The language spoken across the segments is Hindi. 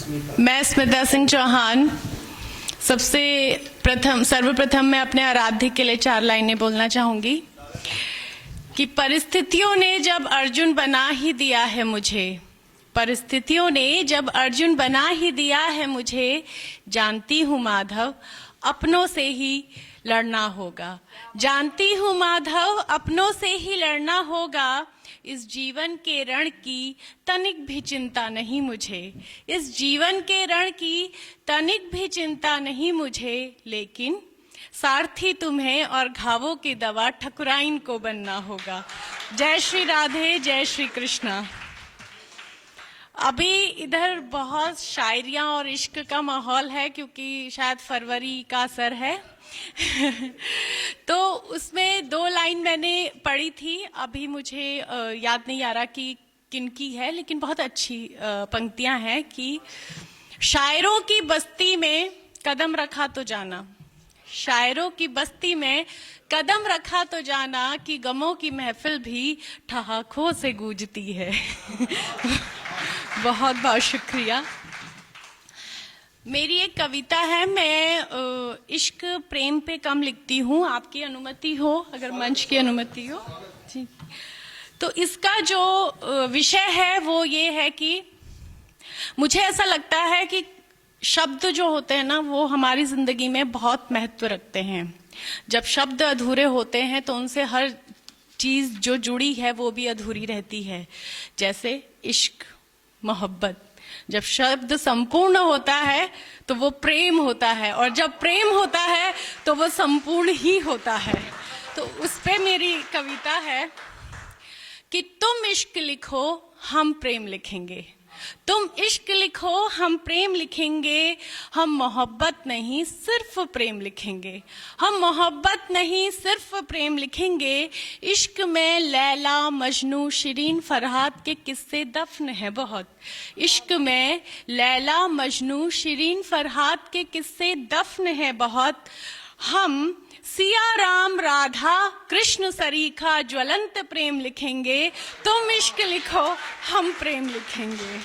मैं स्मिता सिंह चौहान सर्वप्रथम मैं अपने आराध्य के लिए 4 लाइनें बोलना चाहूंगी कि परिस्थितियों ने जब अर्जुन बना ही दिया है मुझे, परिस्थितियों ने जब अर्जुन बना ही दिया है मुझे, जानती हूँ माधव अपनों से ही लड़ना होगा, जानती हूँ माधव अपनों से ही लड़ना होगा। इस जीवन के रण की तनिक भी चिंता नहीं मुझे, इस जीवन के रण की तनिक भी चिंता नहीं मुझे, लेकिन सारथी तुम्हें और घावों की दवा ठकुराइन को बनना होगा। जय श्री राधे, जय श्री कृष्णा। अभी इधर बहुत शायरियाँ और इश्क का माहौल है क्योंकि शायद फरवरी का असर है तो उसमें 2 लाइन मैंने पढ़ी थी, अभी मुझे याद नहीं आ रहा कि किनकी है, लेकिन बहुत अच्छी पंक्तियां हैं कि शायरों की बस्ती में कदम रखा तो जाना, शायरों की बस्ती में कदम रखा तो जाना कि गमों की महफिल भी ठहाकों से गूंजती है बहुत बहुत शुक्रिया। मेरी एक कविता है, मैं इश्क प्रेम पे कम लिखती हूँ, आपकी अनुमति हो, अगर मंच की अनुमति हो जी। तो इसका जो विषय है वो ये है कि मुझे ऐसा लगता है कि शब्द जो होते हैं ना वो हमारी जिंदगी में बहुत महत्व रखते हैं। जब शब्द अधूरे होते हैं तो उनसे हर चीज जो जुड़ी है वो भी अधूरी रहती है, जैसे इश्क, मोहब्बत। जब शब्द संपूर्ण होता है तो वो प्रेम होता है, और जब प्रेम होता है तो वो संपूर्ण ही होता है। तो उस पे मेरी कविता है कि तुम इश्क लिखो हम प्रेम लिखेंगे, तुम इश्क लिखो हम प्रेम लिखेंगे, हम मोहब्बत नहीं सिर्फ प्रेम लिखेंगे, हम मोहब्बत नहीं सिर्फ प्रेम लिखेंगे। इश्क में लैला मजनू शिरीन फरहाद के किस्से दफन है बहुत, इश्क में लैला मजनू शिरीन फरहाद के किस्से दफन है बहुत। हम सिया राम राधा कृष्ण सरीखा ज्वलंत प्रेम लिखेंगे, तुम इश्क लिखो हम प्रेम लिखेंगे।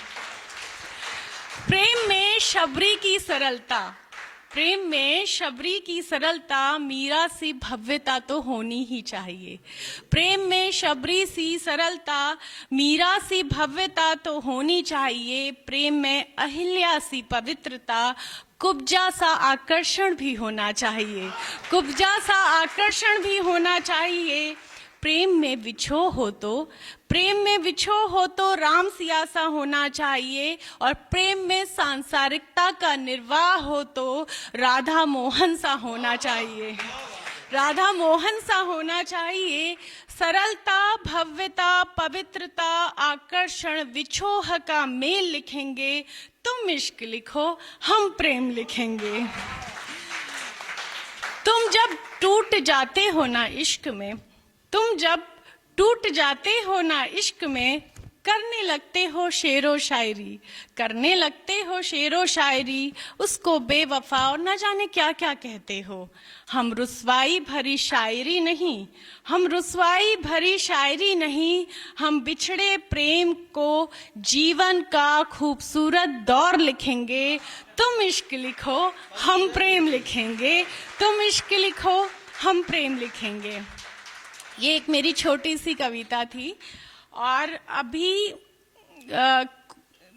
प्रेम में शबरी की सरलता, प्रेम में शबरी की सरलता, मीरा सी भव्यता तो होनी ही चाहिए। प्रेम में शबरी सी सरलता, मीरा सी भव्यता तो होनी चाहिए। प्रेम में अहिल्या सी पवित्रता, कुब्जा सा आकर्षण भी होना चाहिए, कुब्जा सा आकर्षण भी होना चाहिए। प्रेम में विछो हो तो, प्रेम में विछो हो तो राम सिया सा होना चाहिए, और प्रेम में सांसारिकता का निर्वाह हो तो राधा मोहन सा होना चाहिए, राधा मोहन सा होना चाहिए। सरलता, भव्यता, पवित्रता, आकर्षण, विछोह का मेल लिखेंगे, तुम इश्क लिखो हम प्रेम लिखेंगे। तुम जब टूट जाते हो ना इश्क में, तुम जब टूट जाते हो ना इश्क में, करने लगते हो शेरो शायरी, करने लगते हो शेरो शायरी, उसको बेवफा और न जाने क्या क्या कहते हो। हम रुसवाई भरी शायरी नहीं, हम रुसवाई भरी शायरी नहीं, हम बिछड़े प्रेम को जीवन का खूबसूरत दौर लिखेंगे। तुम इश्क लिखो हम प्रेम लिखेंगे, तुम इश्क लिखो हम प्रेम लिखेंगे। ये एक मेरी छोटी सी कविता थी, और अभी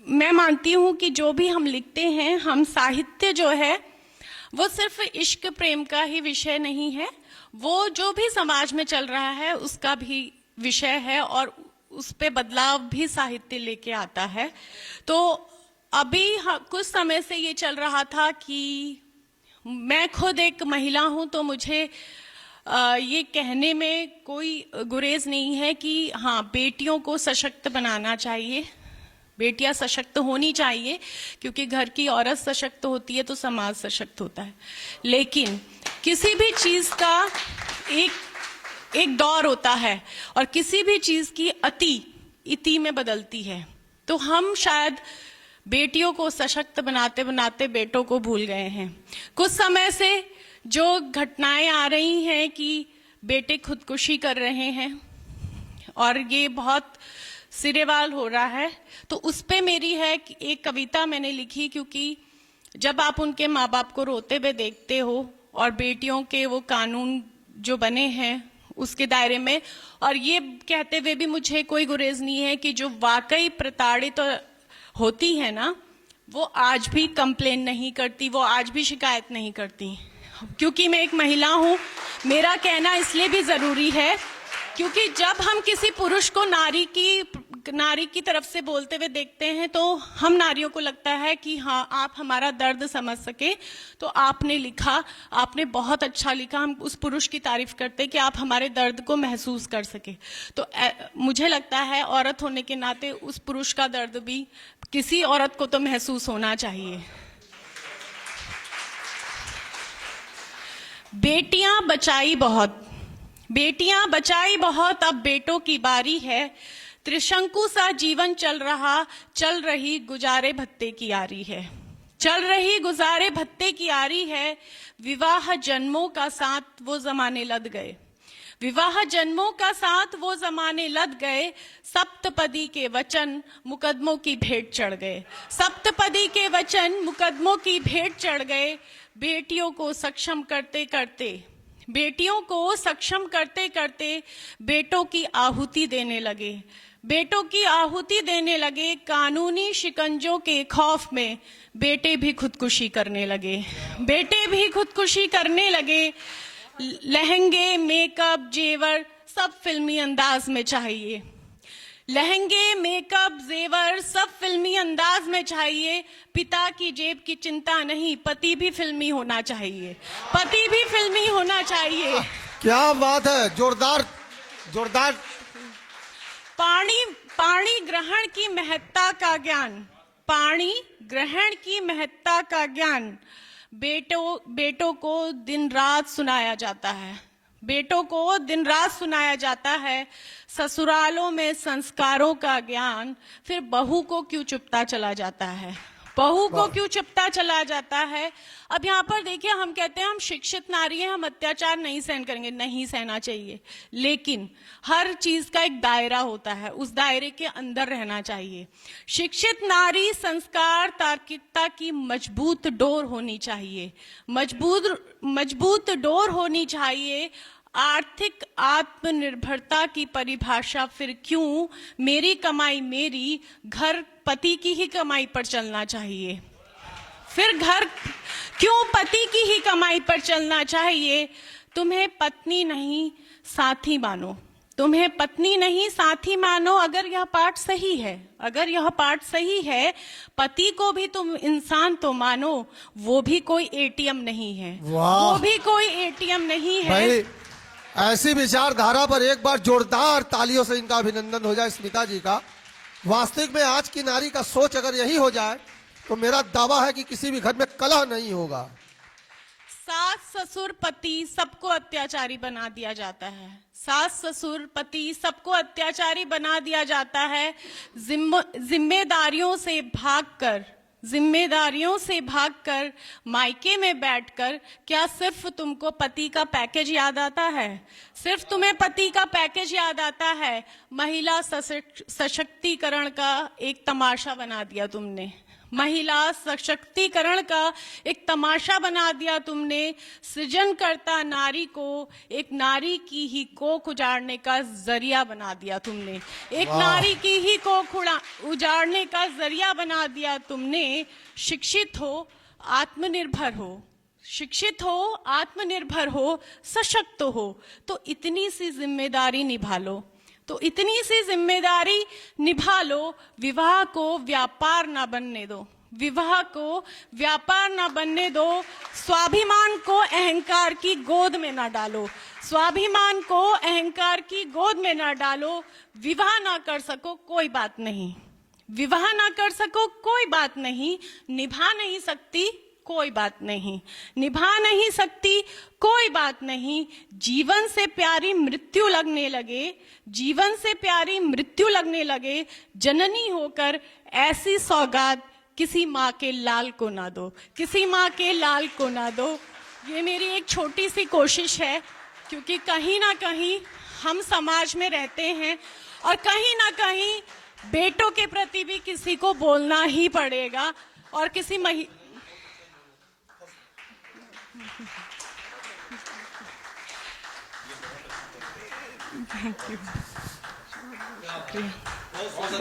मैं मानती हूँ कि जो भी हम लिखते हैं, हम साहित्य जो है वो सिर्फ इश्क प्रेम का ही विषय नहीं है, वो जो भी समाज में चल रहा है उसका भी विषय है, और उस पे बदलाव भी साहित्य लेके आता है। तो अभी कुछ समय से ये चल रहा था कि मैं खुद एक महिला हूँ, तो मुझे ये कहने में कोई गुरेज नहीं है कि हाँ बेटियों को सशक्त बनाना चाहिए, बेटियां सशक्त होनी चाहिए, क्योंकि घर की औरत सशक्त होती है तो समाज सशक्त होता है। लेकिन किसी भी चीज का एक दौर होता है, और किसी भी चीज की इति में बदलती है। तो हम शायद बेटियों को सशक्त बनाते बनाते बेटों को भूल गए हैं। कुछ समय से जो घटनाएं आ रही हैं कि बेटे खुदकुशी कर रहे हैं, और ये बहुत सिरेवाल हो रहा है, तो उस पे मेरी है कि एक कविता मैंने लिखी, क्योंकि जब आप उनके माँ बाप को रोते हुए देखते हो और बेटियों के वो कानून जो बने हैं उसके दायरे में, और ये कहते हुए भी मुझे कोई गुरेज नहीं है कि जो वाकई प्रताड़ित होती है ना, वो आज भी कंप्लेन नहीं करती, वो आज भी शिकायत नहीं करती। क्योंकि मैं एक महिला हूँ, मेरा कहना इसलिए भी ज़रूरी है क्योंकि जब हम किसी पुरुष को नारी की तरफ से बोलते हुए देखते हैं तो हम नारियों को लगता है कि हाँ, आप हमारा दर्द समझ सके। तो आपने लिखा, आपने बहुत अच्छा लिखा, हम उस पुरुष की तारीफ करते हैं कि आप हमारे दर्द को महसूस कर सके। तो मुझे लगता है औरत होने के नाते उस पुरुष का दर्द भी किसी औरत को तो महसूस होना चाहिए। बेटियां बचाई बहुत, बेटियां बचाई बहुत, अब बेटों की बारी है। त्रिशंकु सा जीवन चल रही गुजारे भत्ते की आरी है, चल रही गुजारे भत्ते की आरी है। विवाह जन्मों का साथ वो जमाने लद गए, विवाह जन्मों का साथ वो जमाने लद गए। सप्तपदी के वचन मुकदमों की भेंट चढ़ गए, सप्तपदी के वचन मुकदमों की भेंट चढ़ गए। बेटियों को सक्षम करते करते, बेटियों को सक्षम करते करते बेटों की आहुति देने लगे, बेटों की आहुति देने लगे। कानूनी शिकंजों के खौफ में बेटे भी खुदकुशी करने लगे, बेटे भी खुदकुशी करने लगे। लहंगे, मेकअप, जेवर सब फिल्मी अंदाज में चाहिए, लहंगे, मेकअप, जेवर सब फिल्मी अंदाज में चाहिए। पिता की जेब की चिंता नहीं, पति भी फिल्मी होना चाहिए, पति भी फिल्मी होना चाहिए। क्या बात है, जोरदार जोरदार। पानी ग्रहण की महत्ता का ज्ञान, पानी ग्रहण की महत्ता का ज्ञान बेटों को दिन रात सुनाया जाता है, बेटों को दिन रात सुनाया जाता है। ससुरालों में संस्कारों का ज्ञान फिर बहू को क्यों चुपता चला जाता है, बहू को क्यों चुपता चला जाता है। अब यहाँ पर देखिए, हम कहते हैं हम शिक्षित नारी हैं, हम अत्याचार नहीं सहन करेंगे, नहीं सहना चाहिए, लेकिन हर चीज का एक दायरा होता है, उस दायरे के अंदर रहना चाहिए। शिक्षित नारी संस्कार तार्किकता की मजबूत डोर होनी चाहिए, मजबूत डोर होनी चाहिए। आर्थिक आत्मनिर्भरता की परिभाषा फिर क्यों, मेरी कमाई मेरी, घर पति की ही कमाई पर चलना चाहिए, फिर घर क्यों पति की ही कमाई पर चलना चाहिए। तुम्हें पत्नी नहीं साथी मानो, तुम्हें पत्नी नहीं साथी मानो। अगर यह पाठ सही है, अगर यह पाठ सही है, पति को भी तुम इंसान तो मानो, वो भी कोई एटीएम नहीं है, वो भी कोई एटीएम नहीं है। भाई, ऐसी विचारधारा पर एक बार जोरदार तालियों से इनका अभिनंदन हो जाए, स्मिता जी का। वास्तविक में आज की नारी का सोच अगर यही हो जाए तो मेरा दावा है कि किसी भी घर में कलह नहीं होगा। सास ससुर पति सबको अत्याचारी बना दिया जाता है, सास ससुर पति सबको अत्याचारी बना दिया जाता है। जिम्मेदारियों से भागकर मायके में बैठकर क्या सिर्फ तुमको पति का पैकेज याद आता है, सिर्फ तुम्हें पति का पैकेज याद आता है। महिला सशक्तिकरण का एक तमाशा बना दिया तुमने, महिला सशक्तिकरण का एक तमाशा बना दिया तुमने। सृजनकर्ता नारी को एक नारी की ही कोख उजाड़ने का जरिया बना दिया तुमने, एक नारी की ही कोख उजाड़ने का जरिया बना दिया तुमने। शिक्षित हो, आत्मनिर्भर हो, शिक्षित हो, आत्मनिर्भर हो, सशक्त हो, तो इतनी सी जिम्मेदारी निभा लो, तो इतनी सी जिम्मेदारी निभा लो। विवाह को व्यापार ना बनने दो, विवाह को व्यापार ना बनने दो। स्वाभिमान को अहंकार की गोद में ना डालो, स्वाभिमान को अहंकार की गोद में ना डालो। विवाह ना कर सको कोई बात नहीं, विवाह ना कर सको कोई बात नहीं, निभा नहीं सकती कोई बात नहीं, निभा नहीं सकती कोई बात नहीं। जीवन से प्यारी मृत्यु लगने लगे, जीवन से प्यारी मृत्यु लगने लगे। जननी होकर ऐसी सौगात किसी माँ के लाल को ना दो, किसी माँ के लाल को ना दो। ये मेरी एक छोटी सी कोशिश है, क्योंकि कहीं ना कहीं हम समाज में रहते हैं और कहीं ना कहीं बेटों के प्रति भी किसी को बोलना ही पड़ेगा। और किसी थैंक यू, बहुत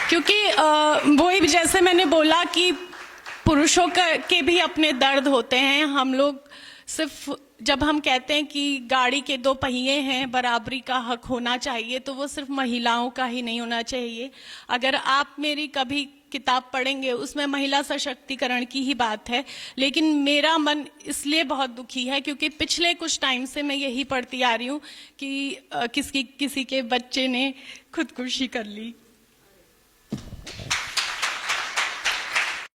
क्योंकि वही जैसे मैंने बोला कि पुरुषों के भी अपने दर्द होते हैं। हम लोग सिर्फ जब हम कहते हैं कि गाड़ी के दो पहिए हैं, बराबरी का हक होना चाहिए, तो वो सिर्फ महिलाओं का ही नहीं होना चाहिए। अगर आप मेरी कभी किताब पढ़ेंगे उसमें महिला सशक्तिकरण की ही बात है, लेकिन मेरा मन इसलिए बहुत दुखी है क्योंकि पिछले कुछ टाइम से मैं यही पढ़ती आ रही हूँ कि किसी के बच्चे ने खुदकुशी कर ली।